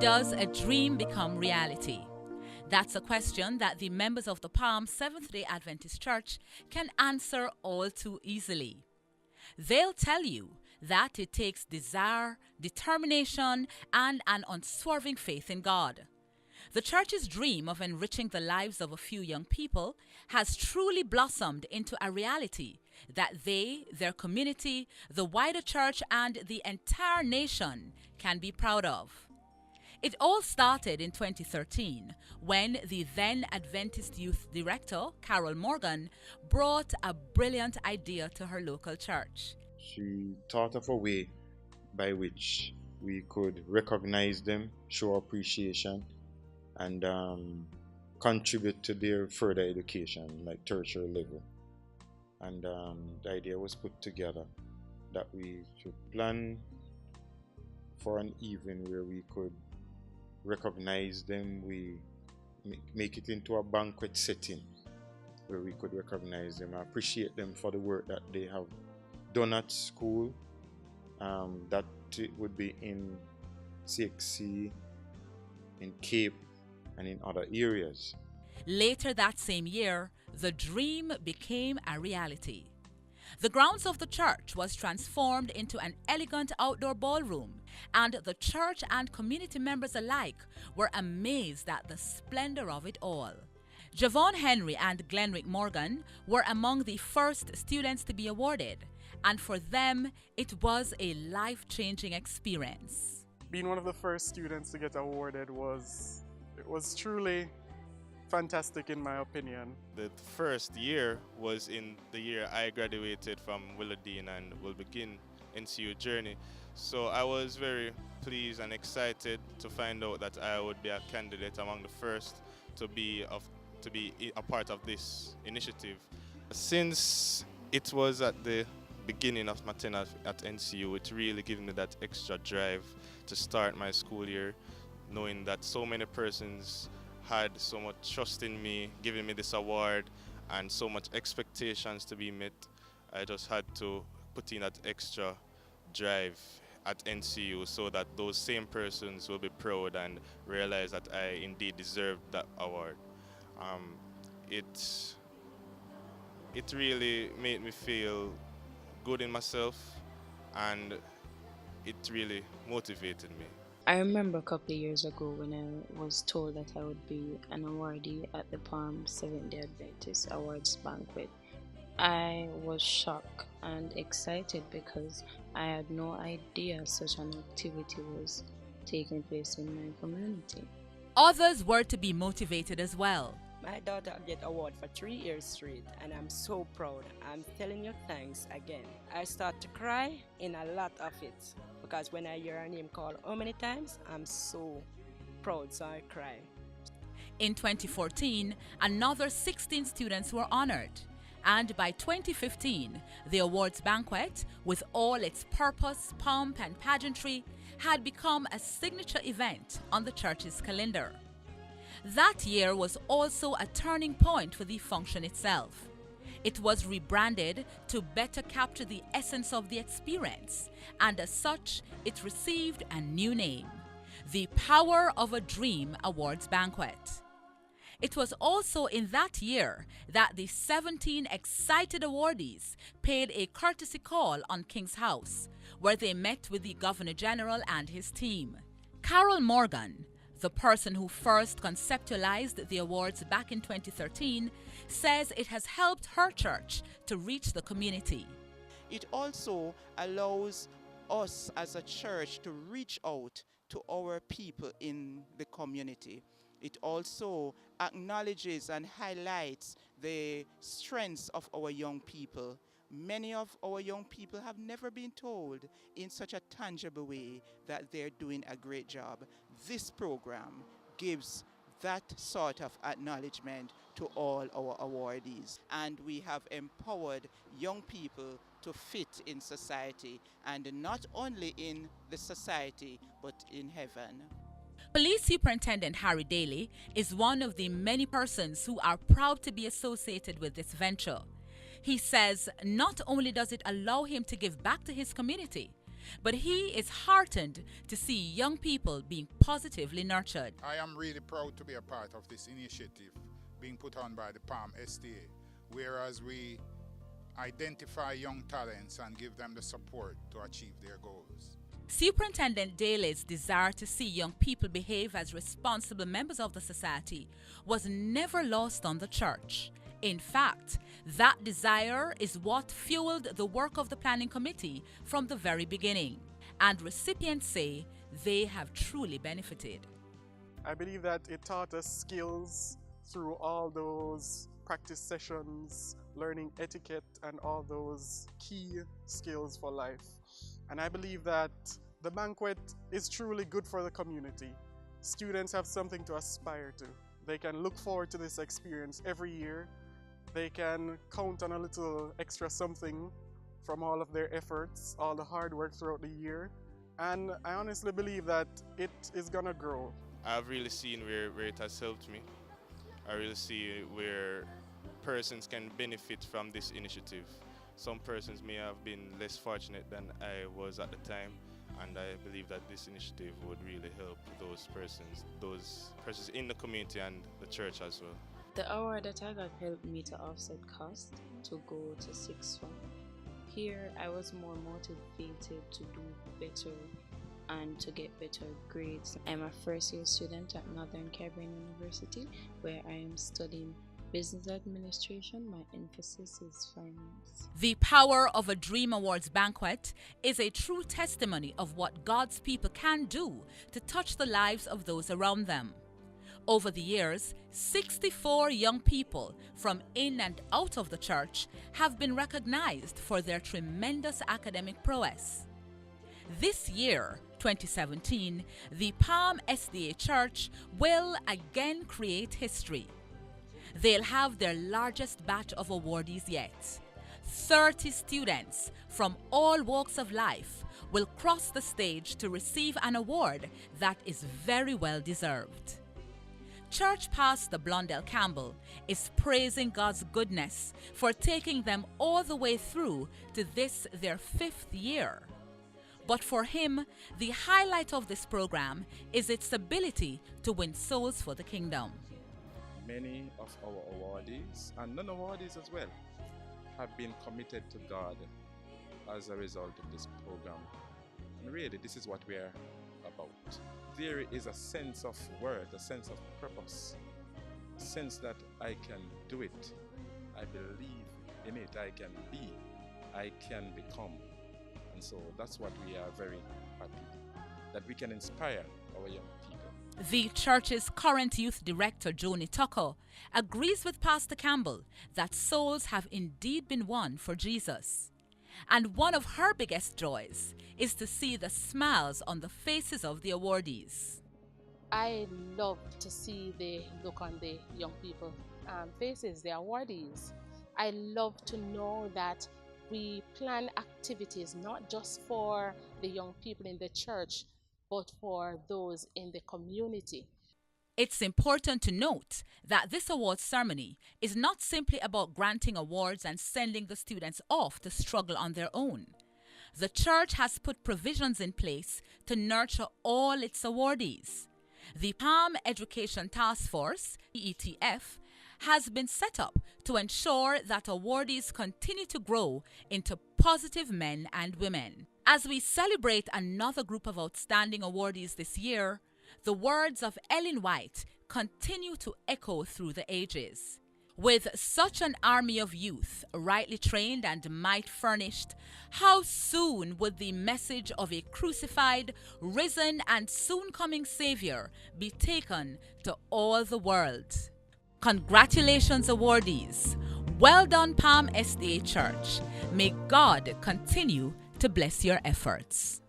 does a dream become reality? That's a question that the members of the Palm Seventh-day Adventist Church can answer all too easily. They'll tell you that it takes desire, determination, and an unswerving faith in God. The church's dream of enriching the lives of a few young people has truly blossomed into a reality that they, their community, the wider church, and the entire nation can be proud of. It all started in 2013 when the then Adventist Youth Director, Carol Morgan, brought a brilliant idea to her local church. She thought of a way by which we could recognize them, show appreciation, and contribute to their further education, like tertiary level. And the idea was put together that we should plan for an evening where we could recognize them. We make it into a banquet setting where we could recognize them, appreciate them for the work that they have done at school. That would be in CXC, in Cape, and in other areas. Later that same year, the dream became a reality. The grounds of the church was transformed into an elegant outdoor ballroom, and the church and community members alike were amazed at the splendor of it all. Javon Henry and Glenrick Morgan were among the first students to be awarded, and for them, it was a life-changing experience. Being one of the first students to get awarded was truly fantastic in my opinion. The first year was in the year I graduated from Willowdene and will begin NCU journey. So I was very pleased and excited to find out that I would be a candidate among the first to be a part of this initiative. Since it was at the beginning of my tenure at NCU, it really gave me that extra drive to start my school year, knowing that so many persons had so much trust in me, giving me this award, and so much expectations to be met. I just had to put in that extra drive at NCU so that those same persons will be proud and realize that I indeed deserved that award. It really made me feel good in myself, and it really motivated me. I remember a couple of years ago when I was told that I would be an awardee at the Palm Seventh-day Adventist Awards banquet. I was shocked and excited because I had no idea such an activity was taking place in my community. Others were to be motivated as well. My daughter get award for 3 years straight, and I'm so proud. I'm telling you thanks again. I start to cry in a lot of it because when I hear her name called how many times, I'm so proud, so I cry. In 2014, another 16 students were honored. And by 2015, the awards banquet, with all its purpose, pomp, and pageantry, had become a signature event on the church's calendar. That year was also a turning point for the function itself. It was rebranded to better capture the essence of the experience, and as such, it received a new name, the Power of a Dream Awards Banquet. It was also in that year that the 17 excited awardees paid a courtesy call on King's House, where they met with the Governor General and his team. Carol Morgan, the person who first conceptualized the awards back in 2013, says it has helped her church to reach the community. It also allows us as a church to reach out to our people in the community. It also acknowledges and highlights the strengths of our young people. Many of our young people have never been told in such a tangible way that they're doing a great job. This program gives that sort of acknowledgement to all our awardees. And we have empowered young people to fit in society, and not only in the society, but in heaven. Police Superintendent Harry Daly is one of the many persons who are proud to be associated with this venture. He says not only does it allow him to give back to his community, but he is heartened to see young people being positively nurtured. I am really proud to be a part of this initiative being put on by the Palm SDA, whereas we identify young talents and give them the support to achieve their goals. Superintendent Daly's desire to see young people behave as responsible members of the society was never lost on the church. In fact, that desire is what fueled the work of the planning committee from the very beginning, and recipients say they have truly benefited. I believe that it taught us skills through all those practice sessions, learning etiquette and all those key skills for life. And I believe that the banquet is truly good for the community. Students have something to aspire to. They can look forward to this experience every year. They can count on a little extra something from all of their efforts, all the hard work throughout the year. And I honestly believe that it is gonna grow. I've really seen where it has helped me. I really see where persons can benefit from this initiative. Some persons may have been less fortunate than I was at the time, and I believe that this initiative would really help those persons in the community and the church as well. The award that I got helped me to offset cost to go to sixth form. Here I was more motivated to do better and to get better grades. I'm a first year student at Northern Caribbean University, where I am studying business administration. My emphasis is finance. The power of a Dream Awards banquet is a true testimony of what God's people can do to touch the lives of those around them. Over the years, 64 young people from in and out of the church have been recognized for their tremendous academic prowess. This year, 2017, the Palm SDA Church will again create history. They'll have their largest batch of awardees yet. 30 students from all walks of life will cross the stage to receive an award that is very well deserved. Church Pastor Blondell Campbell is praising God's goodness for taking them all the way through to this, their 5th year. But for him, the highlight of this program is its ability to win souls for the kingdom. Many of our awardees, and non-awardees as well, have been committed to God as a result of this program. And really, this is what we are about. There is a sense of worth, a sense of purpose, a sense that I can do it, I believe in it, I can be, I can become. And so that's what we are very happy, that we can inspire our young people. The church's current youth director, Joni Tucker, agrees with Pastor Campbell that souls have indeed been won for Jesus. And one of her biggest joys is to see the smiles on the faces of the awardees. I love to see the look on the young people's faces, the awardees. I love to know that we plan activities not just for the young people in the church, but for those in the community. It's important to note that this awards ceremony is not simply about granting awards and sending the students off to struggle on their own. The church has put provisions in place to nurture all its awardees. The Palm Education Task Force, ETF, has been set up to ensure that awardees continue to grow into positive men and women. As we celebrate another group of outstanding awardees this year, the words of Ellen White continue to echo through the ages. With such an army of youth, rightly trained and might furnished, how soon would the message of a crucified, risen, and soon coming Savior be taken to all the world? Congratulations, awardees. Well done, Palm SDA Church. May God continue to bless your efforts.